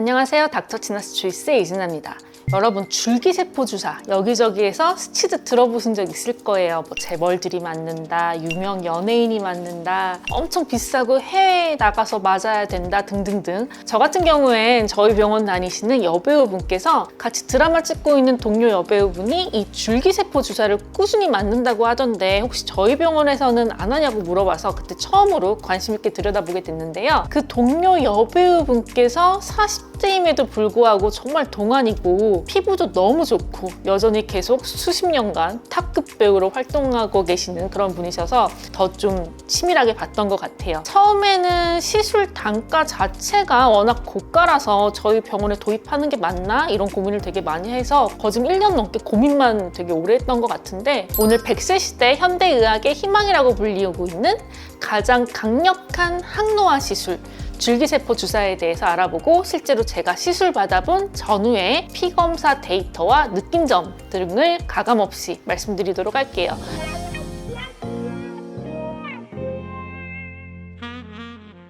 안녕하세요. 닥터치너스 주이스의 이진아입니다. 여러분, 줄기세포 주사 여기저기에서 스치듯 들어보신 적 있을 거예요. 뭐 재벌들이 맞는다, 유명 연예인이 맞는다, 엄청 비싸고 해외에 나가서 맞아야 된다 등등등. 저 같은 경우엔 저희 병원 다니시는 여배우분께서 같이 드라마 찍고 있는 동료 여배우분이 이 줄기세포 주사를 꾸준히 맞는다고 하던데 혹시 저희 병원에서는 안 하냐고 물어봐서 그때 처음으로 관심 있게 들여다보게 됐는데요. 그 동료 여배우분께서 40대임에도 불구하고 정말 동안이고 피부도 너무 좋고 여전히 계속 수십 년간 탑급 배우로 활동하고 계시는 그런 분이셔서 더 좀 치밀하게 봤던 것 같아요. 처음에는 시술 단가 자체가 워낙 고가라서 저희 병원에 도입하는 게 맞나? 이런 고민을 되게 많이 해서 거진 1년 넘게 고민만 되게 오래 했던 것 같은데 오늘 100세 시대 현대의학의 희망이라고 불리우고 있는 가장 강력한 항노화 시술 줄기세포 주사에 대해서 알아보고 실제로 제가 시술 받아본 전후의 피검사 데이터와 느낀 점 등을 가감없이 말씀드리도록 할게요.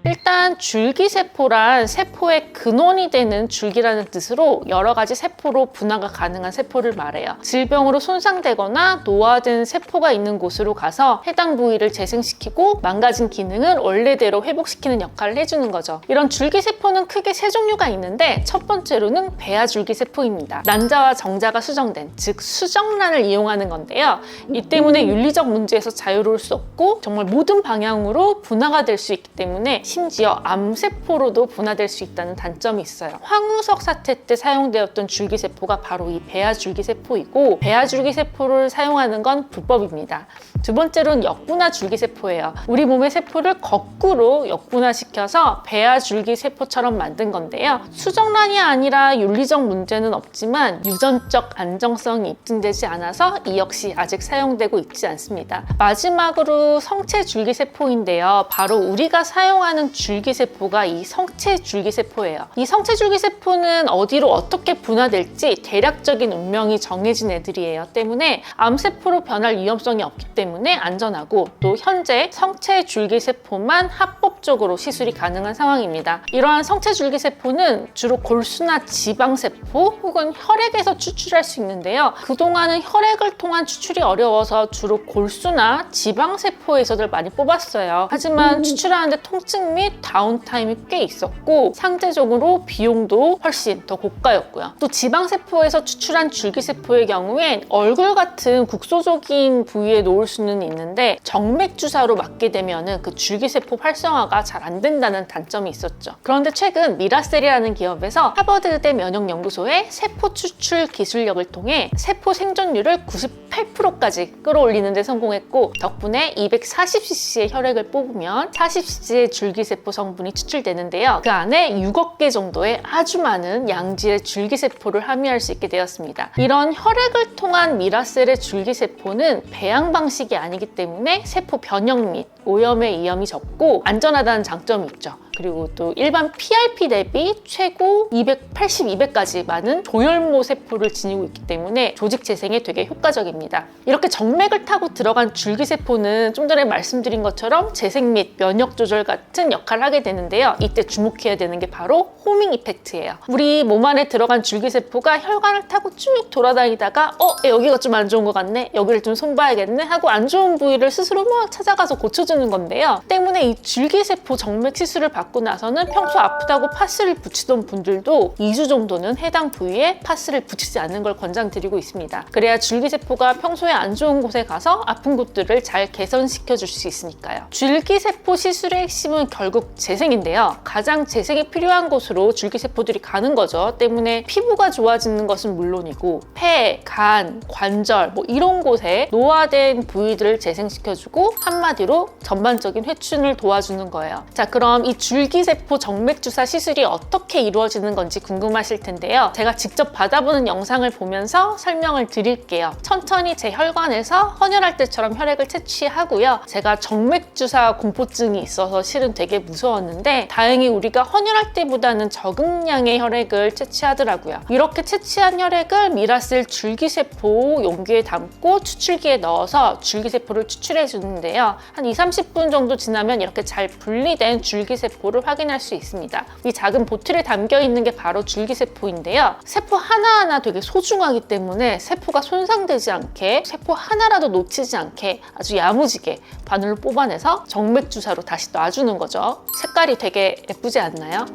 일단 줄기세포란 세포의 근원이 되는 줄기라는 뜻으로 여러 가지 세포로 분화가 가능한 세포를 말해요. 질병으로 손상되거나 노화된 세포가 있는 곳으로 가서 해당 부위를 재생시키고 망가진 기능을 원래대로 회복시키는 역할을 해주는 거죠. 이런 줄기세포는 크게 세 종류가 있는데 첫 번째로는 배아줄기세포입니다. 난자와 정자가 수정된, 즉 수정란을 이용하는 건데요. 이 때문에 윤리적 문제에서 자유로울 수 없고 정말 모든 방향으로 분화가 될 수 있기 때문에 심지어 암세포로도 분화될 수 있다는 단점이 있어요. 황우석 사태 때 사용되었던 줄기세포가 바로 이 배아줄기세포이고 배아줄기세포를 사용하는 건 불법입니다. 두 번째로는 역분화 줄기세포예요. 우리 몸의 세포를 거꾸로 역분화시켜서 배아줄기세포처럼 만든 건데요. 수정란이 아니라 윤리적 문제는 없지만 유전적 안정성이 입증되지 않아서 이 역시 아직 사용되고 있지 않습니다. 마지막으로 성체줄기세포인데요. 바로 우리가 사용하는 줄기세포가 이 성체줄기세포예요. 이 성체줄기세포는 어디로 어떻게 분화될지 대략적인 운명이 정해진 애들이에요. 때문에 암세포로 변할 위험성이 없기 때문에 안전하고 또 현재 성체줄기세포만 합법적으로 시술이 가능한 상황입니다. 이러한 성체줄기세포는 주로 골수나 지방세포 혹은 혈액에서 추출할 수 있는데요. 그동안은 혈액을 통한 추출이 어려워서 주로 골수나 지방세포에서들 많이 뽑았어요. 하지만 추출하는데 통증 및 다운타임이 꽤 있었고 상대적으로 비용도 훨씬 더 고가였고요. 또 지방세포에서 추출한 줄기세포의 경우엔 얼굴 같은 국소적인 부위에 놓을 수는 있는데 정맥주사로 맞게 되면 그 줄기세포 활성화가 잘 안 된다는 단점이 있었죠. 그런데 최근 미라셀이라는 기업에서 하버드대 면역연구소의 세포 추출 기술력을 통해 세포 생존율을 98%까지 끌어올리는 데 성공했고 덕분에 240cc의 혈액을 뽑으면 40cc의 줄기세포 성분이 추출되는데요. 그 안에 6억 개 정도의 아주 많은 양질의 줄기세포를 함유할 수 있게 되었습니다. 이런 혈액을 통한 미라셀의 줄기세포는 배양 방식이 아니기 때문에 세포 변형 및 오염의 위험이 적고 안전하다는 장점이 있죠. 그리고 또 일반 PRP 대비 최고 280, 200까지 많은 조혈모 세포를 지니고 있기 때문에 조직 재생에 되게 효과적입니다. 이렇게 정맥을 타고 들어간 줄기세포는 좀 전에 말씀드린 것처럼 재생 및 면역 조절 같은 역할을 하게 되는데요. 이때 주목해야 되는 게 바로 호밍 이펙트예요. 우리 몸 안에 들어간 줄기세포가 혈관을 타고 쭉 돌아다니다가 여기가 좀 안 좋은 것 같네, 여기를 좀 손봐야겠네 하고 안 좋은 부위를 스스로 막 찾아가서 고쳐주는 건데요. 때문에 이 줄기세포 정맥 시술을 받고 나서는 평소 아프다고 파스를 붙이던 분들도 2주 정도는 해당 부위에 파스를 붙이지 않는 걸 권장드리고 있습니다. 그래야 줄기세포가 평소에 안 좋은 곳에 가서 아픈 곳들을 잘 개선시켜 줄 수 있으니까요. 줄기세포 시술의 핵심은 결국 재생인데요. 가장 재생이 필요한 곳으로 줄기세포들이 가는 거죠. 때문에 피부가 좋아지는 것은 물론이고 폐, 간, 관절 뭐 이런 곳에 노화된 부위들을 재생시켜주고 한마디로 전반적인 회춘을 도와주는 거예요. 자, 그럼 이 줄기세포 정맥주사 시술이 어떻게 이루어지는 건지 궁금하실 텐데요. 제가 직접 받아보는 영상을 보면서 설명을 드릴게요. 천천히 제 혈관에서 헌혈할 때처럼 혈액을 채취하고요. 제가 정맥주사 공포증이 있어서 실은 되게 무서웠는데 다행히 우리가 헌혈할 때보다는 적응량의 혈액을 채취하더라고요. 이렇게 채취한 혈액을 미라셀 줄기세포 용기에 담고 추출기에 넣어서 줄기세포를 추출해 주는데요. 한 20, 30분 정도 지나면 이렇게 잘 분리된 줄기세포 줄기세포를 확인할 수 있습니다. 이 작은 보틀에 담겨 있는 게 바로 줄기세포인데요. 세포 하나하나 되게 소중하기 때문에 세포가 손상되지 않게, 세포 하나라도 놓치지 않게 아주 야무지게 바늘로 뽑아내서 정맥주사로 다시 놔주는 거죠. 색깔이 되게 예쁘지 않나요?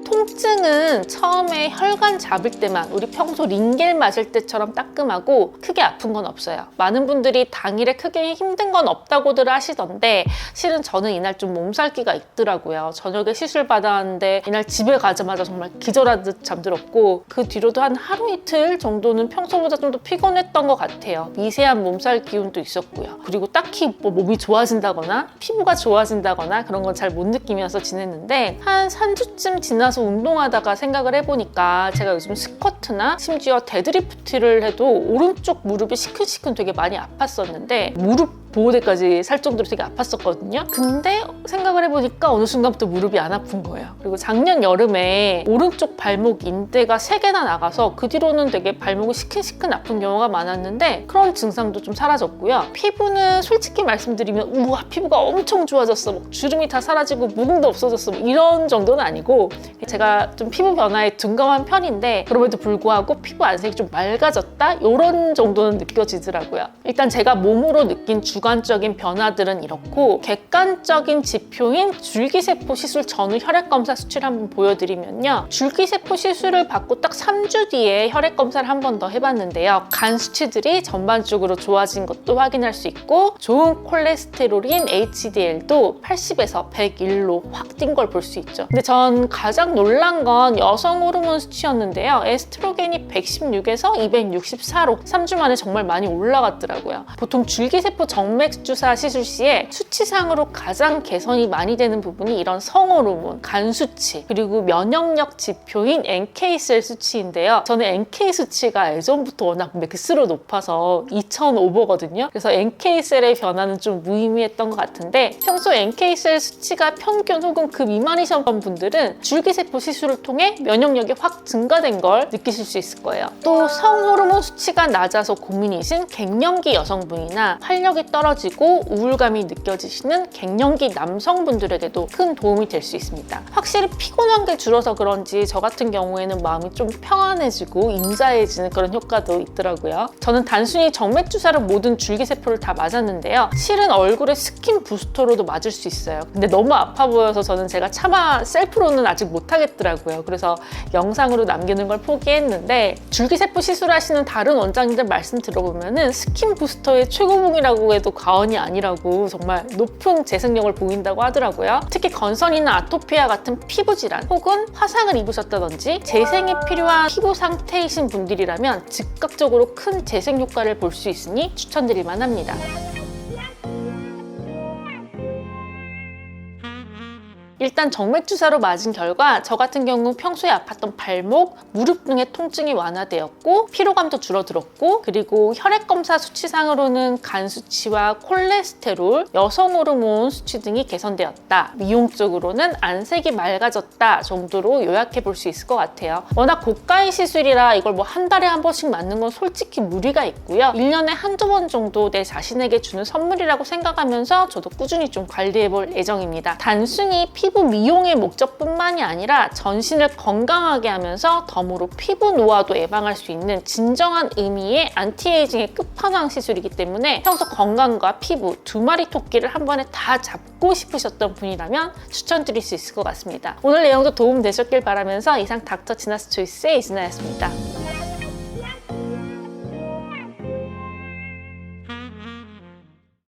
통증은 처음에 혈관 잡을 때만, 우리 평소 링겔 맞을 때처럼 따끔하고 크게 아픈 건 없어요. 많은 분들이 당일에 크게 힘든 건 없다고들 하시던데 실은 저는 이날 좀 몸살기가 있더라고요. 저녁에 시술 받았는데 이날 집에 가자마자 정말 기절하듯 잠들었고 그 뒤로도 한 하루 이틀 정도는 평소보다 좀 더 피곤했던 것 같아요. 미세한 몸살 기운도 있었고요. 그리고 딱히 뭐 몸이 좋아진다거나 피부가 좋아진다거나 그런 건 잘 못 느끼면서 지냈는데 한 3주쯤 지나서 운동하다가 생각을 해보니까 제가 요즘 스쿼트나 심지어 데드리프트를 해도 오른쪽 무릎이 시큰시큰 되게 많이 아팠었는데 무릎 보호대까지 살 정도로 되게 아팠었거든요. 근데 생각을 해보니까 어느 순간부터 무릎이 안 아픈 거예요. 그리고 작년 여름에 오른쪽 발목 인대가 3개나 나가서 그 뒤로는 되게 발목이 시큰시큰 아픈 경우가 많았는데 그런 증상도 좀 사라졌고요. 피부는 솔직히 말씀드리면 우와 피부가 엄청 좋아졌어, 뭐 주름이 다 사라지고 모공도 없어졌어, 뭐 이런 정도는 아니고 제가 좀 피부 변화에 둔감한 편인데 그럼에도 불구하고 피부 안색이 좀 맑아졌다? 이런 정도는 느껴지더라고요. 일단 제가 몸으로 느낀 주관적인 변화들은 이렇고 객관적인 지표인 줄기세포 시술 전후 혈액검사 수치를 한번 보여드리면요. 줄기세포 시술을 받고 딱 3주 뒤에 혈액검사를 한 번 더 해봤는데요. 간 수치들이 전반적으로 좋아진 것도 확인할 수 있고 좋은 콜레스테롤인 HDL도 80에서 101로 확 뛴 걸 볼 수 있죠. 근데 전 가장 놀란 건 여성 호르몬 수치였는데요. 에스트로겐이 116에서 264로 3주 만에 정말 많이 올라갔더라고요. 보통 줄기세포 정맥주사 시술 시에 수치상으로 가장 개선이 많이 되는 부분이 이런 성호르몬, 간 수치, 그리고 면역력 지표인 NK셀 수치인데요. 저는 NK 수치가 예전부터 워낙 맥스로 높아서 2000오버거든요. 그래서 NK셀의 변화는 좀 무의미했던 것 같은데 평소 NK셀 수치가 평균 혹은 그 미만이셨던 분들은 줄기세포 시술을 통해 면역력이 확 증가된 걸 느끼실 수 있을 거예요. 또 성호르몬 수치가 낮아서 고민이신 갱년기 여성분이나 활력이 떨어지고 우울감이 느껴지시는 갱년기 남성분들에게도 큰 도움이 될 수 있습니다. 확실히 피곤한 게 줄어서 그런지 저 같은 경우에는 마음이 좀 평안해지고 인자해지는 그런 효과도 있더라고요. 저는 단순히 정맥주사로 모든 줄기세포를 다 맞았는데요. 실은 얼굴에 스킨 부스터로도 맞을 수 있어요. 근데 너무 아파 보여서 저는 제가 차마 셀프로는 아직 못하겠더라고요. 그래서 영상으로 남기는 걸 포기했는데 줄기세포 시술하시는 다른 원장님들 말씀 들어보면은 스킨 부스터의 최고봉이라고 해도 과언이 아니라고 정말 높은 재생력을 보인다고 하더라고요. 특히 건선이나 아토피아 같은 피부 질환 혹은 화상을 입으셨다든지 재생이 필요한 피부 상태이신 분들이라면 즉각적으로 큰 재생 효과를 볼 수 있으니 추천드릴 만합니다. 일단 정맥주사로 맞은 결과 저 같은 경우 평소에 아팠던 발목, 무릎 등의 통증이 완화되었고 피로감도 줄어들었고 그리고 혈액검사 수치상으로는 간 수치와 콜레스테롤, 여성 호르몬 수치 등이 개선되었다. 미용적으로는 안색이 맑아졌다 정도로 요약해 볼 수 있을 것 같아요. 워낙 고가의 시술이라 이걸 뭐 한 달에 한 번씩 맞는 건 솔직히 무리가 있고요. 1년에 한두 번 정도 내 자신에게 주는 선물이라고 생각하면서 저도 꾸준히 좀 관리해 볼 예정입니다. 단순히 피부 미용의 목적뿐만이 아니라 전신을 건강하게 하면서 덤으로 피부 노화도 예방할 수 있는 진정한 의미의 안티에이징의 끝판왕 시술이기 때문에 평소 건강과 피부 두 마리 토끼를 한 번에 다 잡고 싶으셨던 분이라면 추천드릴 수 있을 것 같습니다. 오늘 내용도 도움 되셨길 바라면서 이상 닥터 지나스 초이스의 이진아였습니다.